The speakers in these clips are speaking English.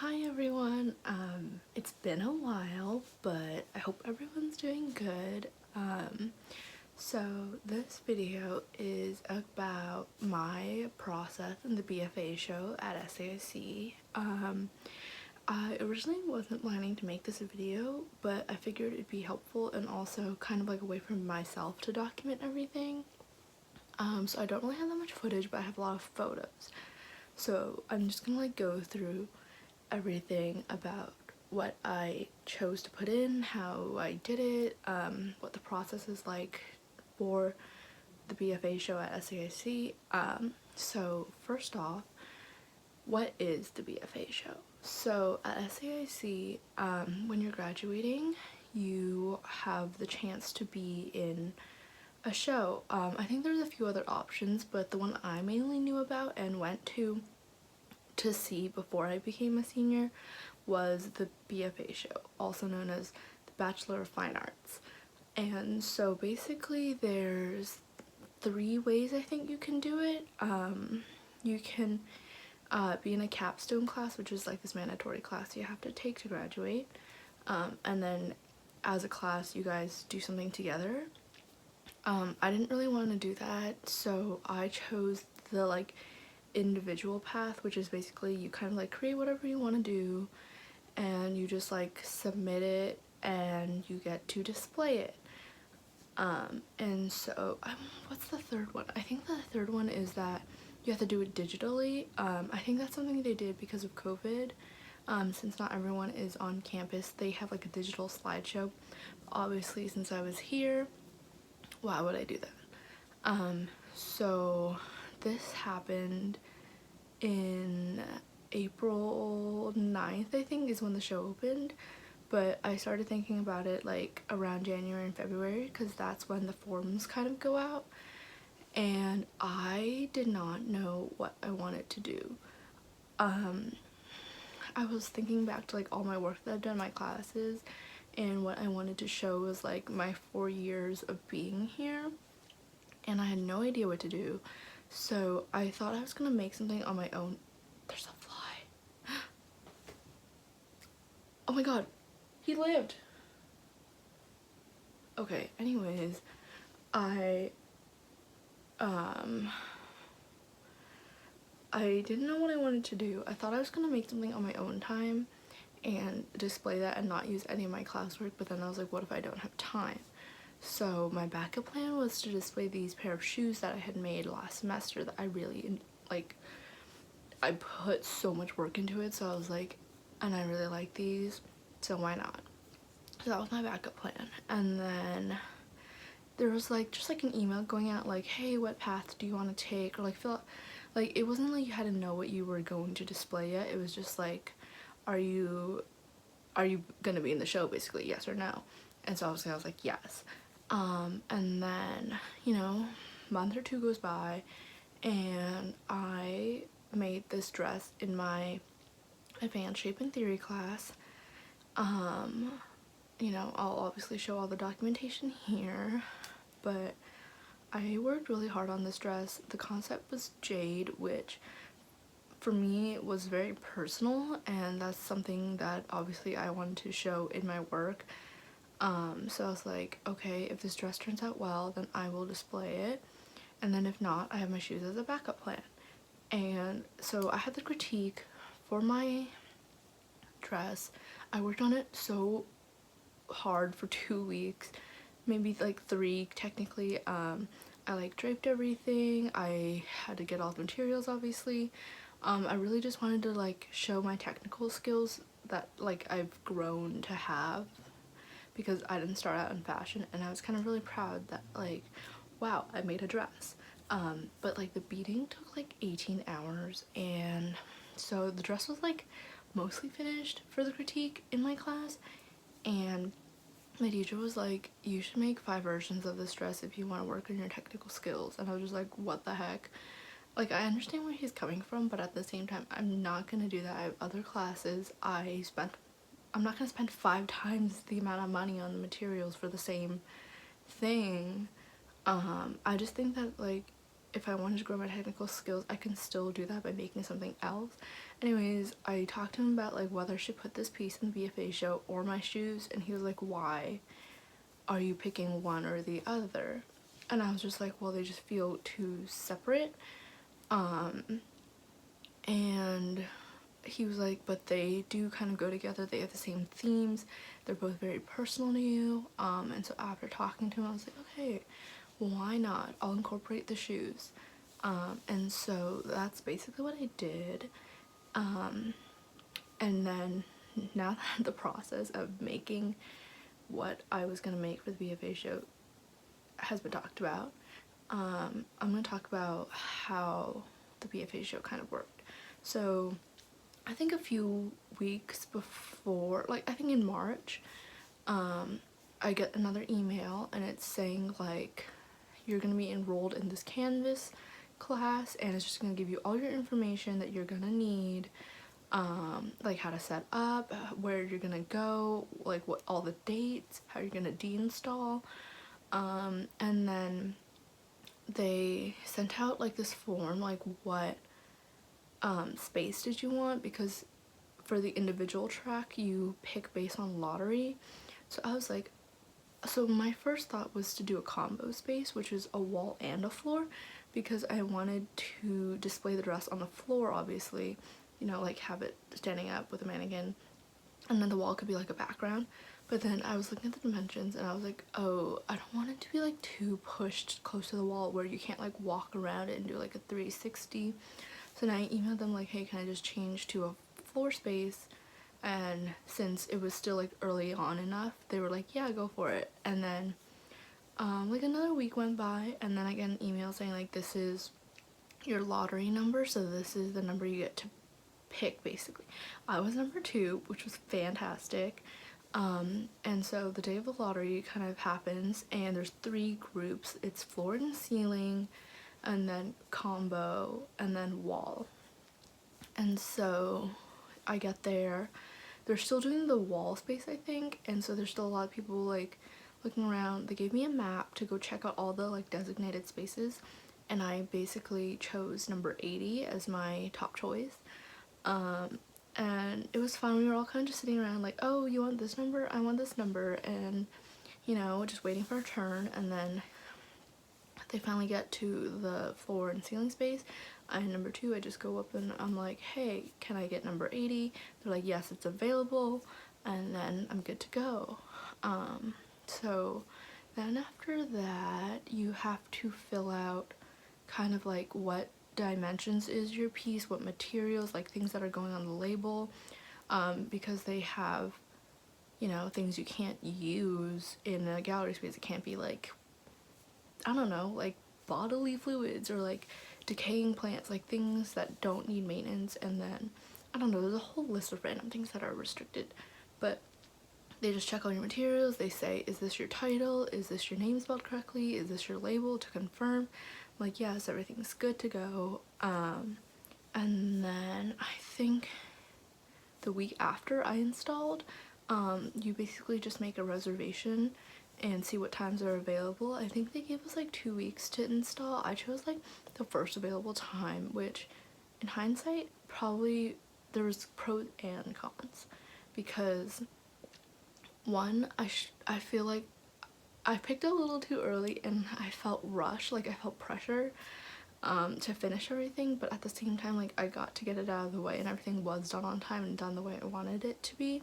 Hi everyone, it's been a while, but I hope everyone's doing good. So this video is about my process in the BFA show at SAIC. I originally wasn't planning to make this a video, but I figured it'd be helpful and also kind of like a way for myself to document everything. So I don't really have that much footage, but I have a lot of photos. So I'm just gonna like go through everything about what I chose to put in, how I did it, what the process is like for the BFA show at SAIC. So first off, what is the BFA show? So at SAIC, when you're graduating, you have the chance to be in a show. I think there's a few other options, but the one I mainly knew about and went to see before I became a senior was the BFA show, also known as the Bachelor of Fine Arts. And so basically there's 3 ways I think you can do it. You can be in a capstone class, which is like this mandatory class you have to take to graduate. And then as a class you guys do something together. I didn't really want to do that, so I chose the like individual path, which is basically you kind of like create whatever you want to do and you just like submit it and you get to display it. And so what's the third one? I think the third one is that you have to do it digitally. I think that's something they did because of COVID. Since not everyone is on campus, they have like a digital slideshow. Obviously, since I was here, why would I do that? So this happened in April 9th, I think, is when the show opened, but I started thinking about it like around January and February because that's when the forms kind of go out, and I did not know what I wanted to do. I was thinking back to like all my work that I've done in my classes, and what I wanted to show was like my 4 years of being here, and I had no idea what to do. So I thought I was gonna make something on my own. There's a fly. Oh my god, he lived. Okay, anyways, I didn't know what I wanted to do. I thought I was gonna make something on my own time and display that and not use any of my classwork, but then I was like, what if I don't have time? So my backup plan was to display these pair of shoes that I had made last semester that I really like. I put so much work into it, so I was like, and I really like these, so why not? So that was my backup plan. And then there was like just like an email going out like, hey, what path do you want to take, or like fill, like it wasn't like you had to know what you were going to display yet. It was just like, are you gonna be in the show, basically, yes or no? And so obviously I was like, yes. And then, you know, month or 2 goes by and I made this dress in my advanced shape and theory class. You know, I'll obviously show all the documentation here, but I worked really hard on this dress. The concept was jade, which for me was very personal, and that's something that obviously I wanted to show in my work. So I was like, okay, if this dress turns out well, then I will display it, and then if not, I have my shoes as a backup plan. And so I had the critique for my dress. I worked on it so hard for 2 weeks, maybe like 3 technically. I like draped everything. I had to get all the materials, obviously. I really just wanted to like show my technical skills that like I've grown to have, because I didn't start out in fashion, and I was kind of really proud that like, wow, I made a dress. But like the beading took like 18 hours, and so the dress was like mostly finished for the critique in my class, and my teacher was like, you should make 5 versions of this dress if you want to work on your technical skills. And I was just like, what the heck? Like, I understand where he's coming from, but at the same time, I'm not gonna do that. I have other classes. I'm not gonna spend 5 times the amount of money on the materials for the same thing. I just think that like if I wanted to grow my technical skills, I can still do that by making something else. Anyways, I talked to him about like whether I should put this piece in the BFA show or my shoes, and he was like, why are you picking one or the other? And I was just like, well, they just feel too separate. And he was like, but they do kind of go together, they have the same themes, they're both very personal to you. And so after talking to him, I was like, okay, well, why not, I'll incorporate the shoes. And so that's basically what I did. And then now that the process of making what I was gonna make for the BFA show has been talked about, I'm gonna talk about how the BFA show kind of worked. So I think a few weeks before, like I think in March, I get another email and it's saying like, you're gonna be enrolled in this Canvas class, and it's just gonna give you all your information that you're gonna need, like how to set up, where you're gonna go, like what all the dates, how you're gonna deinstall, and then they sent out like this form, like what space did you want, because for the individual track you pick based on lottery. So I was like, so my first thought was to do a combo space, which is a wall and a floor, because I wanted to display the dress on the floor, obviously, you know, like have it standing up with a mannequin, and then the wall could be like a background. But then I was looking at the dimensions and I was like, oh, I don't want it to be like too pushed close to the wall where you can't like walk around it and do like a 360. So then I emailed them like, hey, can I just change to a floor space? And since it was still like early on enough, they were like, yeah, go for it. And then like another week went by, and then I get an email saying like, this is your lottery number, so this is the number you get to pick. Basically I was number 2, which was fantastic. And so the day of the lottery kind of happens, and there's 3 groups. It's floor and ceiling, and then combo, and then wall. And so I get there, they're still doing the wall space, I think, and so there's still a lot of people like looking around. They gave me a map to go check out all the like designated spaces, and I basically chose number 80 as my top choice. And it was fun. We were all kind of just sitting around like, oh, you want this number, I want this number, and you know, just waiting for a turn. And then they finally get to the floor and ceiling space. I'm number 2. I just go up and I'm like, hey, can I get number 80? They're like, yes, it's available. And then I'm good to go. So then after that, you have to fill out kind of like what dimensions is your piece, what materials, like things that are going on the label, because they have, you know, things you can't use in a gallery space. It can't be like, I don't know, like bodily fluids or like decaying plants, like things that don't need maintenance. And then I don't know, there's a whole list of random things that are restricted, but they just check all your materials. They say, is this your title, is this your name spelled correctly, is this your label, to confirm. I'm like, yes, everything's good to go. And then I think the week after I installed, you basically just make a reservation and see what times are available. I think they gave us like 2 weeks to install. I chose like the first available time, which in hindsight probably there was pros and cons, because one, I feel like I picked a little too early and I felt rushed, like I felt pressure to finish everything, but at the same time, like I got to get it out of the way and everything was done on time and done the way I wanted it to be.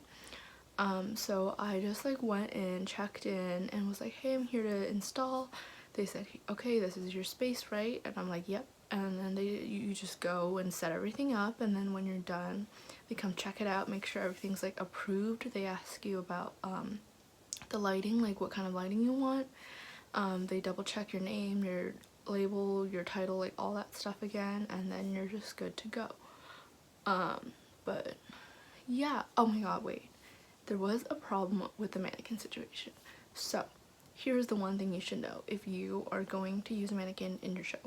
So I just like went in, checked in, and was like, hey, I'm here to install. They said, okay, this is your space, right? And I'm like, yep. And then you just go and set everything up, and then when you're done, they come check it out, make sure everything's like approved. They ask you about the lighting, like what kind of lighting you want. They double check your name, your label, your title, like all that stuff again, and then you're just good to go. But yeah, oh my god, wait. There was a problem with the mannequin situation. So here's the one thing you should know if you are going to use a mannequin in your show.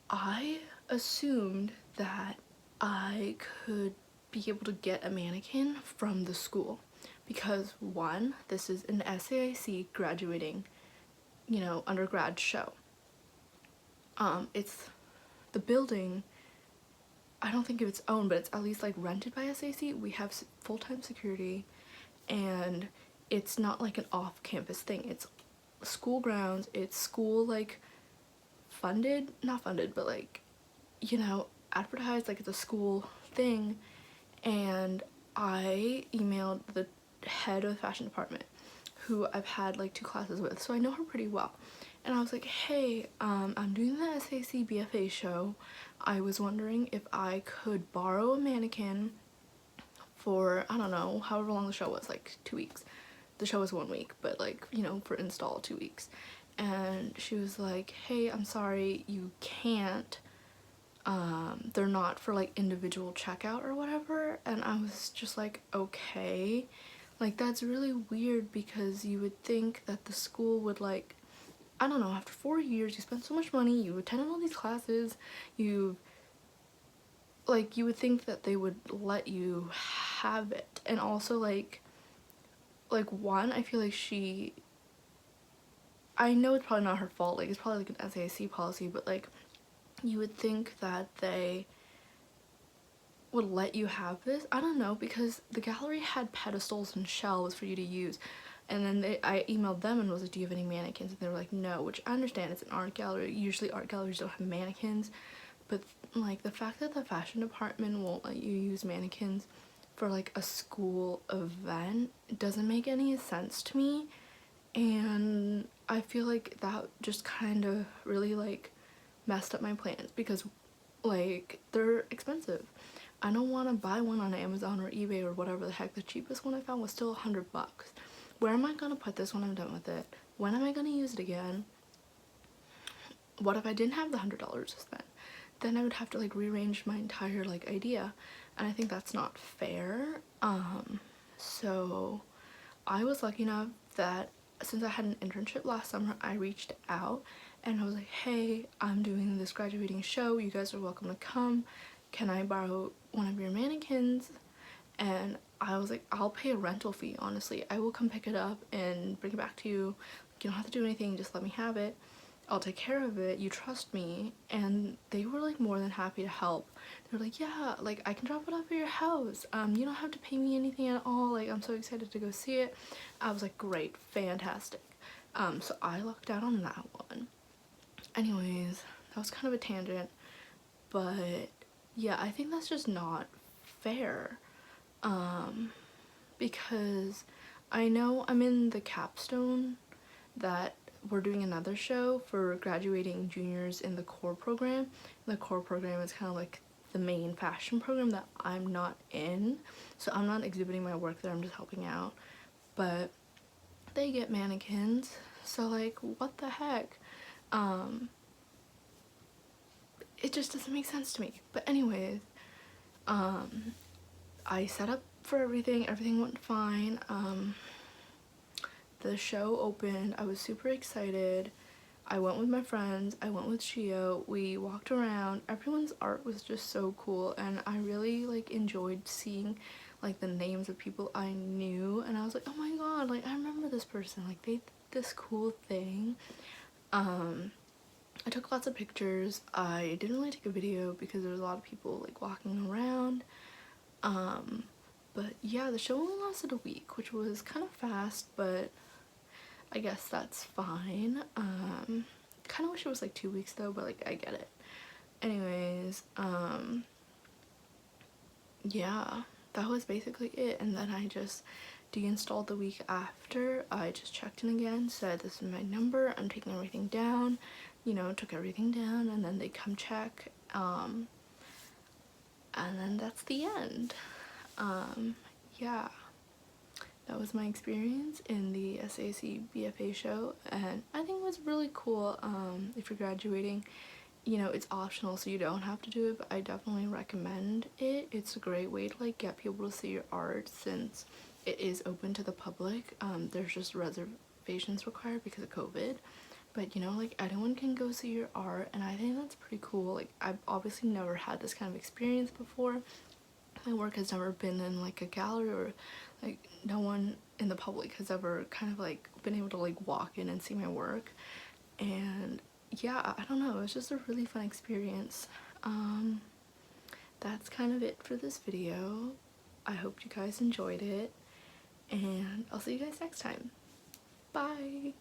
I assumed that I could be able to get a mannequin from the school, because one, this is an SAIC graduating, you know, undergrad show. It's the building, I don't think it's owned, but it's at least like rented by SAIC. We have full-time security, and it's not like an off-campus thing. It's school grounds. It's school like funded, not funded, but like, you know, advertised like it's a school thing. And I emailed the head of the fashion department, who I've had like 2 classes with, so I know her pretty well. And I was like, hey, I'm doing the SAIC BFA show. I was wondering if I could borrow a mannequin for, I don't know, however long the show was, like 2 weeks. The show was 1 week, but like, you know, for install 2 weeks. And she was like, hey, I'm sorry, you can't. They're not for like individual checkout or whatever. And I was just like, okay. Like, that's really weird, because you would think that the school would like, I don't know, after 4 years you spent so much money, you attended all these classes, you would think that they would let you have it. And also like one, I feel like I know it's probably not her fault, like it's probably like an SAIC policy, but like you would think that they would let you have this. I don't know, because the gallery had pedestals and shelves for you to use, and then I emailed them and was like, do you have any mannequins? And they were like, no, which I understand, it's an art gallery. Usually art galleries don't have mannequins, but like the fact that the fashion department won't let you use mannequins for like a school event doesn't make any sense to me. And I feel like that just kind of really like messed up my plans, because like they're expensive. I don't want to buy one on Amazon or eBay or whatever the heck. The cheapest one I found was still $100. Where am I gonna put this when I'm done with it? When am I gonna use it again? What if I didn't have the $100 to spend? Then I would have to like rearrange my entire like idea, and I think that's not fair. So I was lucky enough that since I had an internship last summer, I reached out and I was like, hey, I'm doing this graduating show, you guys are welcome to come, can I borrow one of your mannequins? And I was like, I'll pay a rental fee, honestly, I will come pick it up and bring it back to you. You don't have to do anything, just let me have it, I'll take care of it, you trust me. And they were like more than happy to help. They were like, yeah, like I can drop it off at your house, you don't have to pay me anything at all, like I'm so excited to go see it. I was like, great, fantastic. So I lucked out on that one. Anyways, that was kind of a tangent, but yeah, I think that's just not fair. Because I know I'm in the capstone that we're doing another show for graduating juniors in the core program. The core program is kind of like the main fashion program that I'm not in, so I'm not exhibiting my work there, I'm just helping out. But they get mannequins, so like what the heck. It just doesn't make sense to me. But anyways, I set up for everything went fine. The show opened, I was super excited. I went with my friends, I went with Shio, we walked around, everyone's art was just so cool, and I really like enjoyed seeing like the names of people I knew, and I was like, oh my god, like I remember this person, like they did this cool thing. I took lots of pictures. I didn't really take a video because there was a lot of people like walking around. But yeah, the show only lasted a week, which was kind of fast, but I guess that's fine. Kind of wish it was like 2 weeks though, but like I get it. Anyways, yeah, that was basically it. And then I just deinstalled the week after. I just checked in again, said this is my number, I'm taking everything down, you know, took everything down, and then they come check, and then that's the end. Yeah, that was my experience in the SAIC BFA show, and I think it was really cool. If you're graduating, you know, it's optional, so you don't have to do it, but I definitely recommend it. It's a great way to like get people to see your art, since it is open to the public. There's just reservations required because of COVID, but you know, like anyone can go see your art, and I think that's pretty cool. Like I've obviously never had this kind of experience before. My work has never been in like a gallery, or like no one in the public has ever kind of like been able to like walk in and see my work. And yeah, I don't know, it was just a really fun experience. That's kind of it for this video. I hope you guys enjoyed it, and I'll see you guys next time. Bye!